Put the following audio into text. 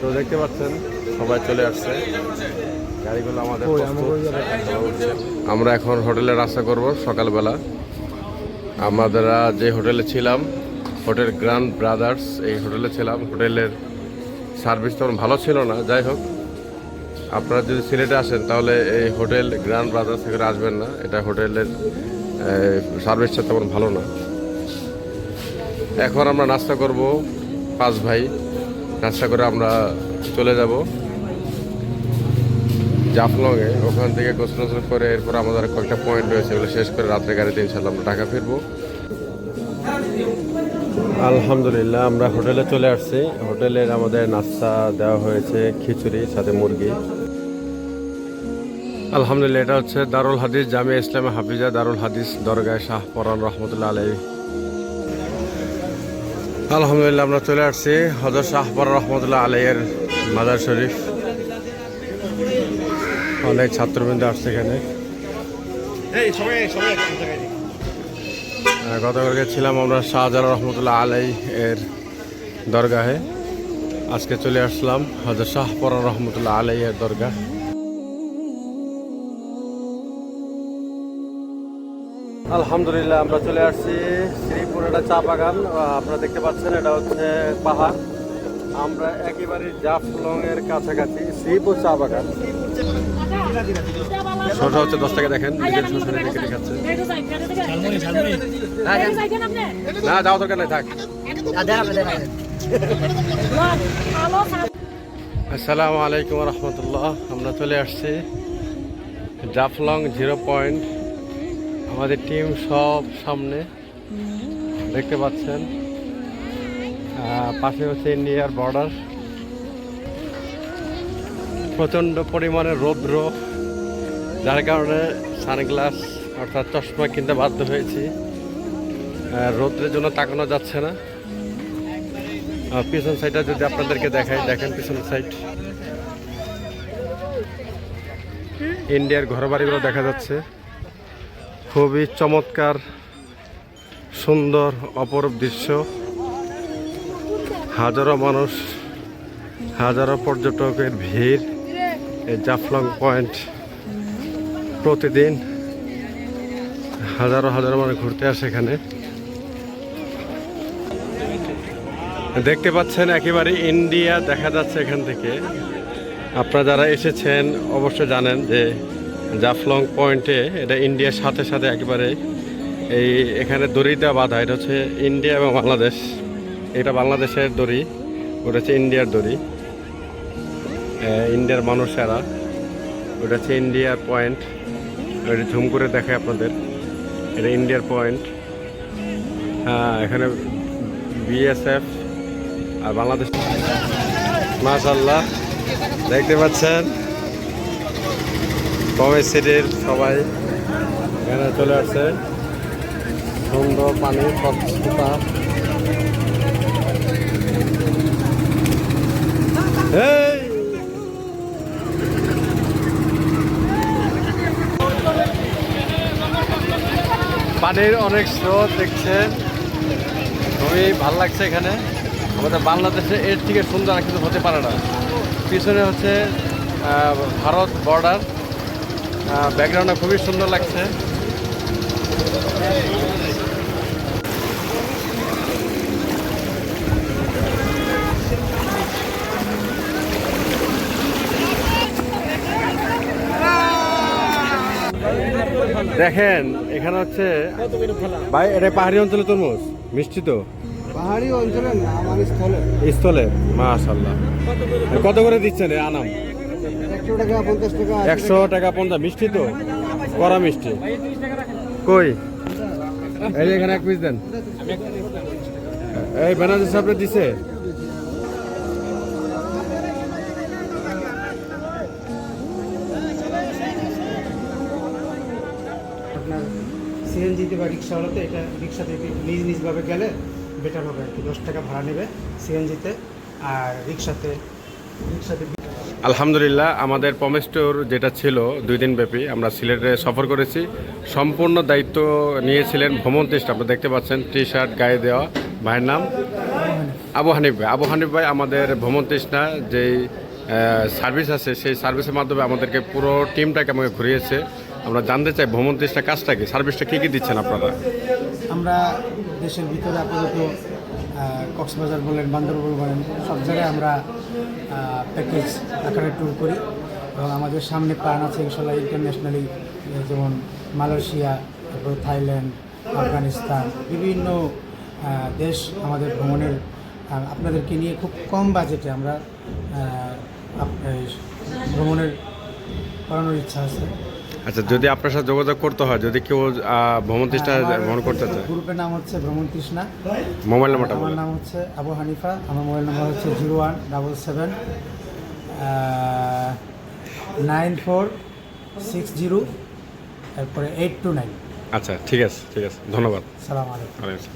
তো দেখতে পাচ্ছেন সবাই চলে আসছে, গাড়িগুলো আমাদের আমরা এখন হোটেলে রাস্তা করব সকালবেলা। আমরা যে হোটেলে ছিলাম, হোটেল গ্র্যান্ড ব্রাদার্স, এই হোটেলে ছিলাম। হোটেলের সার্ভিস তেমন ভালো ছিল না। যাই হোক, আপনারা যদি সিলেটে আসেন তাহলে এই হোটেল গ্র্যান্ড ব্রাদার্স থেকে আসবেন না। এটা হোটেলের সার্ভিসটা তেমন ভালো না। এখন আমরা নাস্তা করব 5 ভাই। নাস্তা করে আমরা চলে যাব জাফলংয়ে। ওখান থেকে গোসল করে এরপর আমাদের কয়েকটা পয়েন্ট রয়েছে, এগুলো শেষ করে রাত্রে গাড়িতে ইনশাল্লাহ আমরা ঢাকা ফিরবো। আলহামদুলিল্লাহ আমরা হোটেলে চলে আসছি। হোটেলের আমাদের নাস্তা দেওয়া হয়েছে খিচুড়ি সাথে মুরগি। আলহামদুলিল্লাহ এটা হচ্ছে দারুল হাদিস জামিয়া ইসলামে হাফিজা দারুল হাদিস দরগাহ শাহ পরান রহমতুল্লাহ আলাইহি। আলহামদুলিল্লাহ আমরা চলে আসছি হযরত শাহ পরান রহমতুল্লাহ আলাইহির মাজার শরীফ। অনেক ছাত্রবৃন্দ আসছে এখানে। গতকালকে ছিলাম আমরা শাহজালাল রহমতুল্লাহ আলাইহি এর দরগাহে। আজকে চলে আসলাম হযরত শাহ পরান রহমতুল্লাহ আলাইহি এর দরগাহ। আলহামদুলিল্লাহ আমরা চলে আসছি শ্রীপুর, এটা চা বাগান আপনারা দেখতে পাচ্ছেন। এটা হচ্ছে পাহাড়। আমরা একেবারে জাফলং এর কাছাকাছি শ্রীপুর চা বাগান। শসা হচ্ছে 10 টাকা, দেখেন নিজের শসা নিয়ে কেটে খাচ্ছে। না যাওয়া দরকার নাই, থাক। আসসালামু আলাইকুম রহমতুল্লাহ। আমরা চলে আসছি জাফলং 0 পয়েন্ট। আমাদের টিম সব সামনে দেখতে পাচ্ছেন। পাশে হচ্ছে ইন্ডিয়ার বর্ডার। প্রচণ্ড পরিমাণে রৌদ্র, যার কারণে সানগ্লাস অর্থাৎ চশমা কিনতে বাধ্য হয়েছি। রৌদ্রের জন্য তাকানো যাচ্ছে না। পিছন সাইডটা যদি আপনাদেরকে দেখাই, দেখেন পিছন সাইড ইন্ডিয়ার ঘরবাড়িগুলো দেখা যাচ্ছে। খুবই চমৎকার, সুন্দর, অপরূপ দৃশ্য। হাজারো মানুষ, হাজারো পর্যটকের ভিড় এই জাফলং পয়েন্ট। প্রতিদিন হাজারো হাজারো মানুষ ঘুরতে আসে এখানে। দেখতে পাচ্ছেন একেবারে ইন্ডিয়া দেখা যাচ্ছে এখান থেকে। আপনারা যারা এসেছেন অবশ্যই জানেন যে জাফলং পয়েন্টে এটা ইন্ডিয়ার সাথে সাথে একেবারে এখানে দড়িটা বাঁধা। এটা হচ্ছে ইন্ডিয়া এবং বাংলাদেশ। এটা বাংলাদেশের দড়ি, ওটা হচ্ছে ইন্ডিয়ার দড়ি। ইন্ডিয়ার মানুষেরা, ওটা হচ্ছে ইন্ডিয়ার পয়েন্ট। ওটা ঝুম করে দেখায় আপনাদের, এটা ইন্ডিয়ার পয়েন্ট। এখানে বিএসএফ আর বাংলাদেশ। মাশাআল্লাহ দেখতে পাচ্ছেন কমেজ সিটির সবাই এখানে চলে আসছে। সুন্দর পানি, স্বচ্ছতা। পানির অনেক স্রোত দেখছেন, খুবই ভালো লাগছে এখানে। আমাদের বাংলাদেশে এর থেকে সুন্দর আর কিছু হতে পারে না। পিছনে হচ্ছে ভারত বর্ডার, ব্যাকগ্রাউন্ডটা খুবই সুন্দর লাগছে। দেখেন এখানে হচ্ছে ভাই, এটা পাহাড়ি অঞ্চলে তরমুজ মিষ্টি। তো পাহাড়ি অঞ্চলে না, আমার স্থলে। স্থলে মাশাআল্লাহ। কত করে দিচ্ছেন এই আনাম? 100 টাকা 50 টাকা। 100 টাকা 50 মিষ্টি, তো কড়া মিষ্টি। কই এই যে এখানে এক পিস দেন। এই বেনারস সাহেবরে দিছে। আপনার সিএনজিতে বা রিক্সাওয়ালাতে, এটা রিক্সাতে নিজ নিজভাবে গেলে বেটার হবে আর কি। 10 টাকা ভাড়া নেবে সিএনজিতে, আর রিক্সাতে। আলহামদুলিল্লাহ আমাদের প্রমিস ট্যুর যেটা ছিল 2 দিন ব্যাপী, আমরা সিলেটে সফর করেছি। সম্পূর্ণ দায়িত্ব নিয়েছিলেন ভ্রমণ টেস্ট। আপনারা দেখতে পাচ্ছেন টি শার্ট গায়ে দেওয়া ভাইয়ের নাম আবু হানিফ ভাই আমাদের ভ্রমণ তৃষ্ণা যেই সার্ভিস আছে সেই সার্ভিসের মাধ্যমে আমাদেরকে পুরো টিমটাকে আমাকে ঘুরিয়েছে। আমরা জানতে চাই ভ্রমণ তৃষ্ণা কাজটা কি, সার্ভিসটা কী কী দিচ্ছেন আপনারা? আমরা দেশের ভিতরে আপাতত কক্সবাজার বলেন, বান্দরবান বলেন, সব জায়গায় আমরা প্যাকেজ আকারে ট্যুর করি এবং আমাদের সামনে প্ল্যান আছে ইনশাল্লাহ ইন্টারন্যাশনালি, যেমন মালয়েশিয়া, তারপর থাইল্যান্ড, আফগানিস্তান, বিভিন্ন দেশ আমাদের ভ্রমণের আপনাদেরকে নিয়ে খুব কম বাজেটে আমরা ভ্রমণের করানোর ইচ্ছা আছে। আচ্ছা, যদি আপনার সাথে যোগাযোগ করতে হয়, যদি কেউ ভ্রমণ তৃষ্ণা ভ্রমণ করতে চায়? গ্রুপের নাম হচ্ছে ভ্রমণ তৃষ্ণা। মোবাইল নাম্বারটা আমার বলেন। নাম হচ্ছে আবু হানিফা। আমার মোবাইল নাম্বার হচ্ছে 0177 9460 তারপরে 829। আচ্ছা, ঠিক আছে, ধন্যবাদ। সালাম আলাইকুম। আলাইকুম।